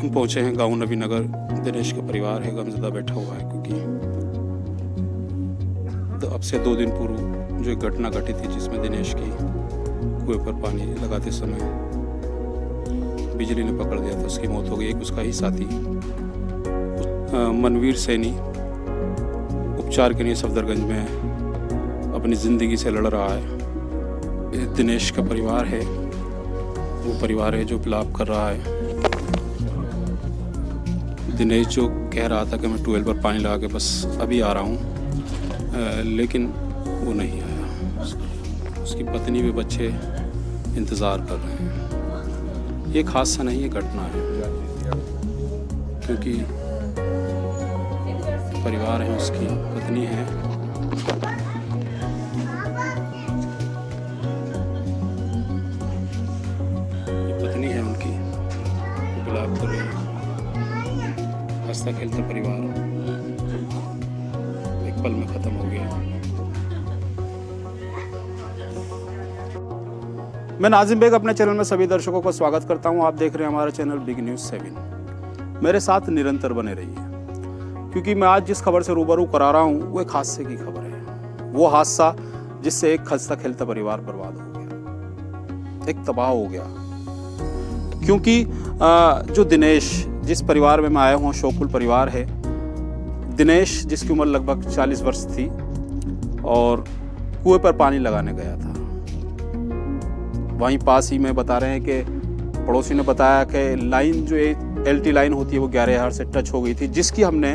हम पहुंचे हैं गांव नबी नगर। दिनेश का परिवार है, गमज़दा बैठा हुआ है क्योंकि तो अब से 2 दिन पूर्व जो एक घटना घटी थी जिसमें दिनेश की कुएं पर पानी लगाते समय बिजली ने पकड़ दिया था, उसकी मौत हो गई। एक उसका ही साथी मनवीर सैनी उपचार के लिए सफदरगंज में अपनी ज़िंदगी से लड़ रहा है। दिनेश का परिवार है, वो परिवार है जो विलाप कर रहा है। दिनेश जो कह रहा था कि मैं ट्यूबवेल पर पानी लगा के बस अभी आ रहा हूँ, लेकिन वो नहीं आया। उसकी पत्नी व बच्चे इंतज़ार कर रहे हैं। ये हादसा नहीं, ये घटना है, क्योंकि परिवार है, उसकी पत्नी है, ये पत्नी है उनकी, विलाप कर रही है। हंसता खेलता परिवार एक पल में खत्म हो गया। मैं नाजिम बेग अपने चैनल में सभी दर्शकों का स्वागत करता हूं। आप देख रहे हैं हमारा चैनल बिग न्यूज़ 7। मेरे साथ निरंतर बने रहिए, क्योंकि मैं आज जिस खबर से रूबरू करा रहा हूं वो एक हादसे की खबर है। वो हादसा जिससे एक हंसता खेलता परिवार बर्बाद हो गया, एक तबाह हो गया। क्योंकि जो दिनेश, जिस परिवार में मैं आया हूँ, शोकुल परिवार है। दिनेश जिसकी उम्र लगभग 40 वर्ष थी और कुएं पर पानी लगाने गया था। वहीं पास ही में बता रहे हैं कि पड़ोसी ने बताया कि लाइन जो LT लाइन होती है वो 11,000 से टच हो गई थी, जिसकी हमने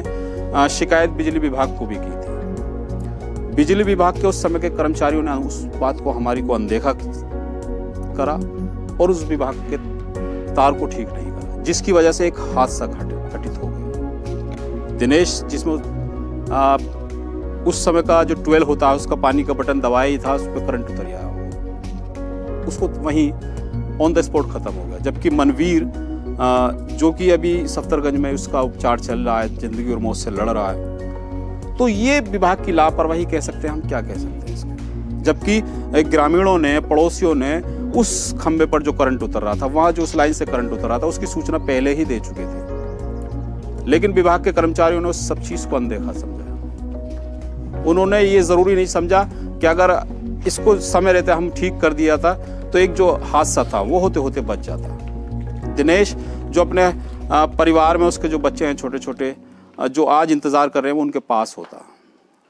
शिकायत बिजली विभाग को भी की थी। बिजली विभाग के उस समय के कर्मचारियों ने उस बात को हमारी को अनदेखा करा और उस विभाग के तार को ठीक नहीं करा, जिसकी वजह से एक हादसा घटित हो गया। दिनेश जिसमें उस समय का जो ट्यूबवेल होता है उसका पानी का बटन दबाया ही था, उस पर करंट उतर गया, उसको वहीं ऑन द स्पॉट खत्म हो गया। जबकि मनवीर जो कि अभी सफदरगंज में उसका उपचार चल रहा है, जिंदगी और मौत से लड़ रहा है। तो ये विभाग की लापरवाही कह सकते हैं हम, क्या कह सकते हैं इसको। जबकि ग्रामीणों ने, पड़ोसियों ने उस खंबे पर जो करंट उतर रहा था, वहां जो उस लाइन से करंट उतर रहा था, उसकी सूचना पहले ही दे चुके थे, लेकिन विभाग के कर्मचारियों ने उस सब चीज को अनदेखा समझा। उन्होंने ये जरूरी नहीं समझा कि अगर इसको समय रहते हम ठीक कर दिया था तो एक जो हादसा था वो होते होते बच जाता। दिनेश जो अपने परिवार में, उसके जो बच्चे हैं छोटे छोटे, जो आज इंतजार कर रहे हैं, वो उनके पास होता,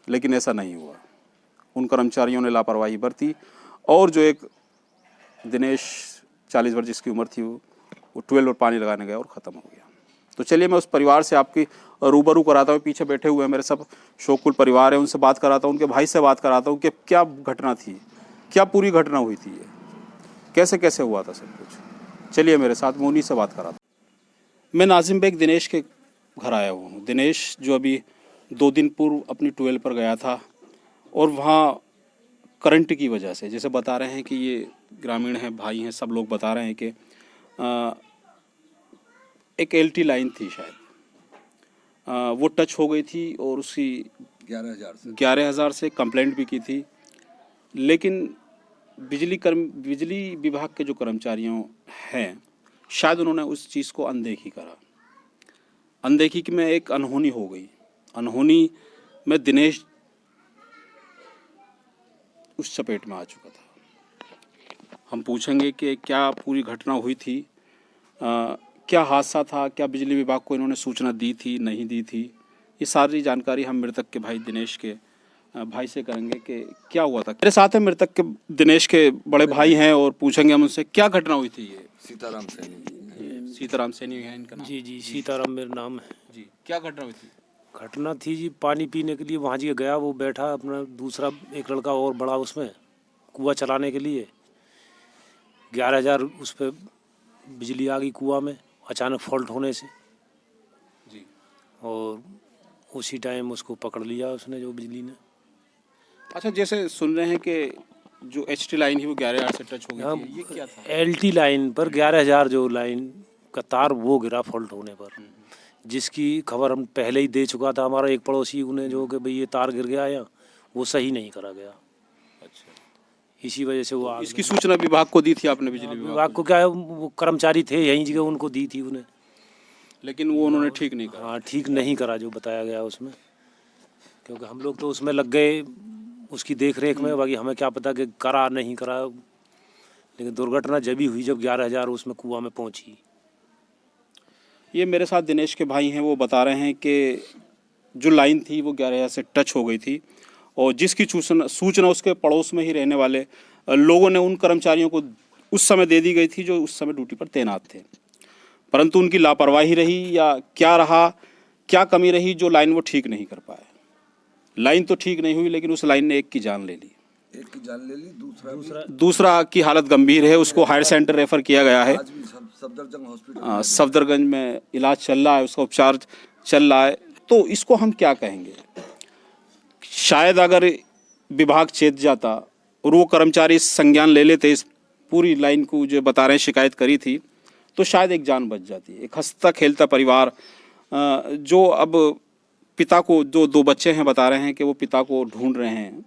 लेकिन ऐसा नहीं हुआ। उन कर्मचारियों ने लापरवाही बरती और जो एक दिनेश 40 वर्ष जिसकी उम्र थी, वो ट्यूबवेल पर पानी लगाने गया और ख़त्म हो गया। तो चलिए मैं उस परिवार से आपकी रूबरू कराता हूँ। पीछे बैठे हुए हैं मेरे सब शोकुल परिवार है, उनसे बात कराता हूँ, उनके भाई से बात कराता हूँ कि क्या घटना थी, क्या पूरी घटना हुई थी, ये कैसे कैसे हुआ था सब कुछ। चलिए मेरे साथ, मैं उन्हीं से बात कराता हूँ। मैं नाजिम बेग दिनेश के घर आया हुआ हूँ। दिनेश जो अभी 2 दिन पूर्व अपनी ट्यूबवेल पर गया था और वहाँ करंट की वजह से, जैसे बता रहे हैं कि ये ग्रामीण हैं, भाई हैं, सब लोग बता रहे हैं कि एक LT लाइन थी शायद, वो टच हो गई थी और उसकी 11,000 से कंप्लेंट भी की थी। लेकिन बिजली विभाग के जो कर्मचारियों हैं, शायद उन्होंने उस चीज़ को अनदेखी करा। अनदेखी की में एक अनहोनी हो गई। अनहोनी में दिनेश उस चपेट में आ चुका था। हम पूछेंगे कि क्या पूरी घटना हुई थी, क्या हादसा था, क्या बिजली विभाग को इन्होंने सूचना दी थी, नहीं दी थी। ये सारी जानकारी हम मृतक के भाई दिनेश के भाई से करेंगे कि क्या हुआ था। मेरे साथ है मृतक के दिनेश के बड़े भाई हैं और पूछेंगे हम उनसे क्या घटना हुई थी। ये सीताराम सैनी। सीताराम सैनी है इनका नाम? जी सीताराम मेरा नाम है जी। क्या घटना हुई थी? घटना थी जी, पानी पीने के लिए वहाँ जी गया, वो बैठा अपना दूसरा एक लड़का और बड़ा उसमें कुआं चलाने के लिए। 11,000 उस पर बिजली आ गई कुआं में अचानक फॉल्ट होने से जी, और उसी टाइम उसको पकड़ लिया उसने, जो बिजली ने। अच्छा, जैसे सुन रहे हैं कि जो HT लाइन ही वो 11,000 से टच हो गई थी, ये क्या था? LT लाइन पर 11,000 जो लाइन का तार वो गिरा फॉल्ट होने पर, जिसकी खबर हम पहले ही दे चुका था। हमारा एक पड़ोसी उन्हें जो कि भाई ये तार गिर गया या वो सही नहीं करा गया। अच्छा, इसी वजह से वो इसकी सूचना विभाग को दी थी आपने? बिजली विभाग को क्या है, वो कर्मचारी थे यहीं जगह, उनको दी थी उन्हें। लेकिन वो उन्होंने ठीक नहीं करा। हाँ, ठीक नहीं करा जो बताया गया उसमें, क्योंकि हम लोग तो उसमें लग गए उसकी देख रेख में, बाकी हमें क्या पता कि करा नहीं करा। लेकिन दुर्घटना जब ही हुई जब 11,000 उसमें कुआं में पहुंची। ये मेरे साथ दिनेश के भाई हैं, वो बता रहे हैं कि जो लाइन थी वो 11,000 से टच हो गई थी और जिसकी सूचना उसके पड़ोस में ही रहने वाले लोगों ने उन कर्मचारियों को उस समय दे दी गई थी जो उस समय ड्यूटी पर तैनात थे, परंतु उनकी लापरवाही रही या क्या रहा, क्या कमी रही जो लाइन वो ठीक नहीं कर पाए। लाइन तो ठीक नहीं हुई लेकिन उस लाइन ने एक की जान ले ली। दूसरा की हालत गंभीर है, उसको हायर सेंटर रेफर किया गया है। सफदरगंज में इलाज चल रहा है, उसका उपचार चल रहा है। तो इसको हम क्या कहेंगे? शायद अगर विभाग चेत जाता और वो कर्मचारी संज्ञान ले लेते इस पूरी लाइन को जो बता रहे हैं शिकायत करी थी, तो शायद एक जान बच जाती। एक हंसता खेलता परिवार जो अब पिता को, जो 2 बच्चे हैं, बता रहे हैं कि वो पिता को ढूंढ रहे हैं,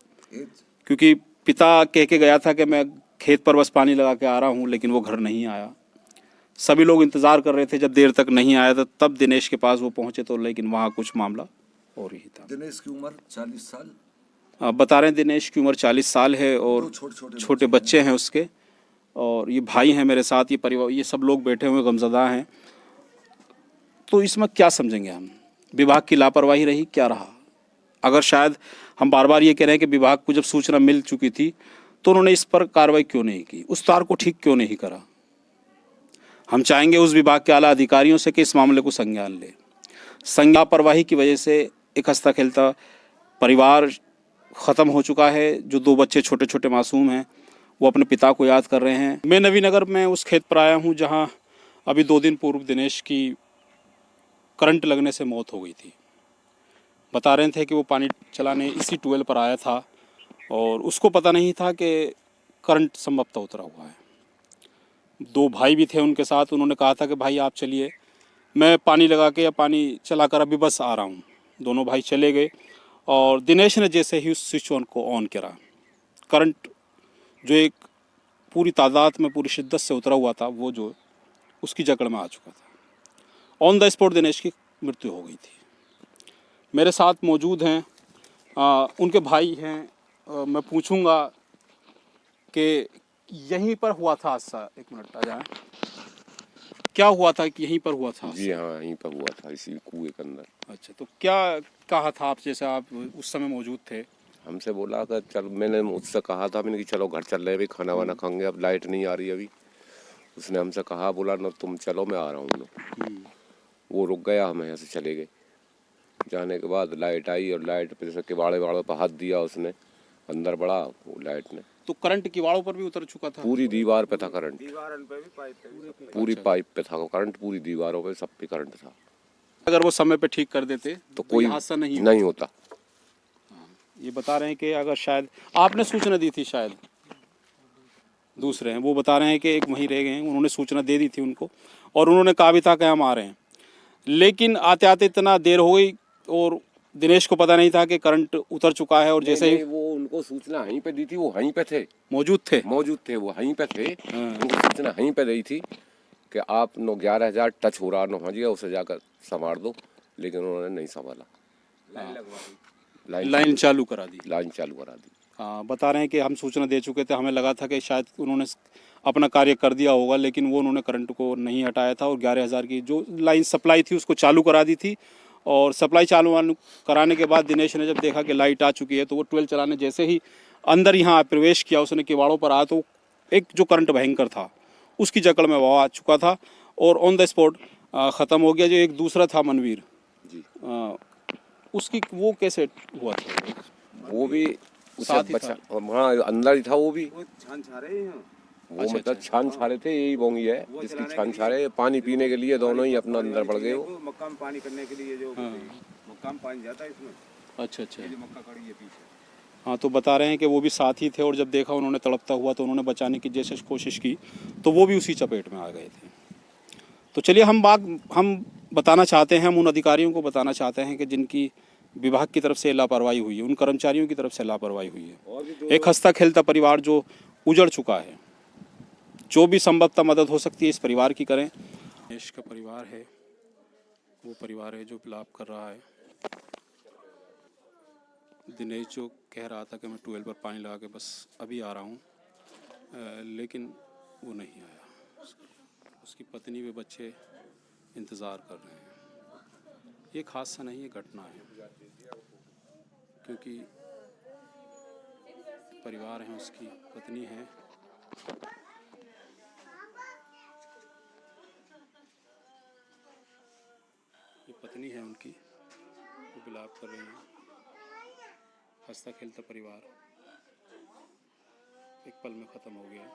क्योंकि पिता कह के गया था कि मैं खेत पर बस पानी लगा के आ रहा हूँ, लेकिन वो घर नहीं आया। सभी लोग इंतज़ार कर रहे थे, जब देर तक नहीं आया था तब दिनेश के पास वो पहुँचे, तो लेकिन वहाँ कुछ मामला और ही था। दिनेश की उम्र 40 साल बता रहे हैं, दिनेश की उम्र 40 साल है और छोटे बच्चे हैं उसके, और ये भाई हैं मेरे साथ, ये परिवार, ये सब लोग बैठे हुए गमज़दा हैं। तो इसमें क्या समझेंगे हम? विभाग की लापरवाही रही, क्या रहा? अगर शायद हम बार बार ये कह रहे हैं कि विभाग को जब सूचना मिल चुकी थी तो उन्होंने इस पर कार्रवाई क्यों नहीं की, उस तार को ठीक क्यों नहीं करा? हम चाहेंगे उस विभाग के आला अधिकारियों से कि इस मामले को संज्ञान ले। लापरवाही की वजह से एक हंसता खेलता परिवार ख़त्म हो चुका है। जो 2 बच्चे छोटे छोटे मासूम हैं वो अपने पिता को याद कर रहे हैं। मैं नवीनगर में उस खेत पर आया हूँ जहाँ अभी 2 दिन पूर्व दिनेश की करंट लगने से मौत हो गई थी। बता रहे थे कि वो पानी चलाने इसी ट्यूबवेल पर आया था और उसको पता नहीं था कि करंट संभवतः उतरा हुआ है। 2 भाई भी थे उनके साथ, उन्होंने कहा था कि भाई आप चलिए, मैं पानी लगा के या पानी चलाकर अभी बस आ रहा हूँ। दोनों भाई चले गए और दिनेश ने जैसे ही उस स्विच ऑन को ऑन करा, करंट जो एक पूरी तादाद में पूरी शिद्दत से उतरा हुआ था वो जो उसकी जकड़ में आ चुका था। ऑन द स्पॉट दिनेश की मृत्यु हो गई थी। मेरे साथ मौजूद हैं उनके भाई हैं। मैं पूछूंगा कि यहीं पर हुआ था हादसा, 1 मिनट आ जाए, क्या हुआ था कि यहीं पर हुआ था? जी हाँ, यहीं पर हुआ था, इसी कुएं के अंदर। अच्छा, तो क्या कहा था आप, जैसे आप उस समय मौजूद थे? हमसे बोला कि चल, मैंने उससे कहा था, मैंने कि चलो घर चल रहे हैं, खाना वाना खाएंगे, अब लाइट नहीं आ रही अभी। उसने हमसे कहा, बोला ना तुम चलो मैं आ रहा हूँ ना। वो रुक गया, हम यहाँ से चले गए। जाने के बाद लाइट आई और लाइट पे जैसे किवाड़े पर हाथ दिया उसने, अंदर बढ़ा वो लाइट ने, तो करंट किवाड़ों पर भी उतर चुका था? पूरी दीवार पे था करंट, पूरी पाइप पे था करंट, पूरी दीवारों पे सब पे करंट था। अगर वो समय पे ठीक कर देते तो कोई हादसा नहीं होता। ये बता रहे हैं कि अगर शायद आपने सूचना दी थी, शायद दूसरे हैं वो बता रहे हैं कि एक वहीं रह गए हैं, उन्होंने सूचना दे दी थी उनको और उन्होंने कहा भी था कि हम आ रहे हैं, लेकिन आते आते इतना देर हो गई और दिनेश को पता नहीं था कि करंट उतर चुका है। और जैसे ही वो उनको सूचना वहीं पे दी थी, वो वहीं पे थे, मौजूद थे, वो वहीं पे थे। उनको सूचना वहीं पे दी थी कि आप 11,000 टच हो रहा न हो जाएगा, उसे जाकर संभाल दो, लेकिन उन्होंने नहीं संभाला। लाइन चालू करा दी। हाँ, बता रहे हैं कि हम सूचना दे चुके थे, हमें लगा था कि शायद उन्होंने अपना कार्य कर दिया होगा, लेकिन वो उन्होंने करंट को नहीं हटाया था और 11,000 की जो लाइन सप्लाई थी उसको चालू करा दी थी। और सप्लाई चालू कराने के बाद दिनेश ने जब देखा कि लाइट आ चुकी है तो वो 12 चलाने जैसे ही अंदर यहाँ प्रवेश किया, उसने किवाड़ों पर आया तो एक जो करंट भयंकर था उसकी जकड़ में वो आ चुका था और ऑन द स्पॉट ख़त्म हो गया। जो एक दूसरा था मनवीर जी, उसकी वो कैसे हुआ था? वो भी साथ ही था, वहाँ अंदर ही था, वो भी छान छारे थे, यही बोंगी है जिसकी छान छारे पानी पीने के लिए दोनों ही अपना अंदर बढ़ गए। वो मक्का में पानी करने के लिए जो मक्का में पानी जाता है इसमें। अच्छा, ये जो मक्का कड़ी है पीछे। हाँ, तो बता रहे हैं कि वो भी साथ ही थे और जब देखा उन्होंने तड़पता हुआ तो उन्होंने बचाने की जैसे कोशिश की तो वो भी उसी चपेट में आ गए थे। तो चलिए हम बताना चाहते हैं, हम उन अधिकारियों को बताना चाहते हैं कि जिनकी विभाग की तरफ से लापरवाही हुई है, उन कर्मचारियों की तरफ से लापरवाही हुई है। एक हंसता खेलता परिवार जो उजड़ चुका है, जो भी संभवतः मदद हो सकती है इस परिवार की करें। देश का परिवार है वो परिवार है जो विलाप कर रहा है। दिनेश जो कह रहा था कि मैं ट्यूबवेल पर पानी लगा के बस अभी आ रहा हूँ, लेकिन वो नहीं आया। उसकी पत्नी व बच्चे इंतज़ार कर रहे हैं। ये एक हादसा नहीं, ये घटना है, क्योंकि परिवार है, उसकी पत्नी है, ये पत्नी है उनकी, वो विलाप कर रही हैं। हंसता खेलता परिवार एक पल में ख़त्म हो गया।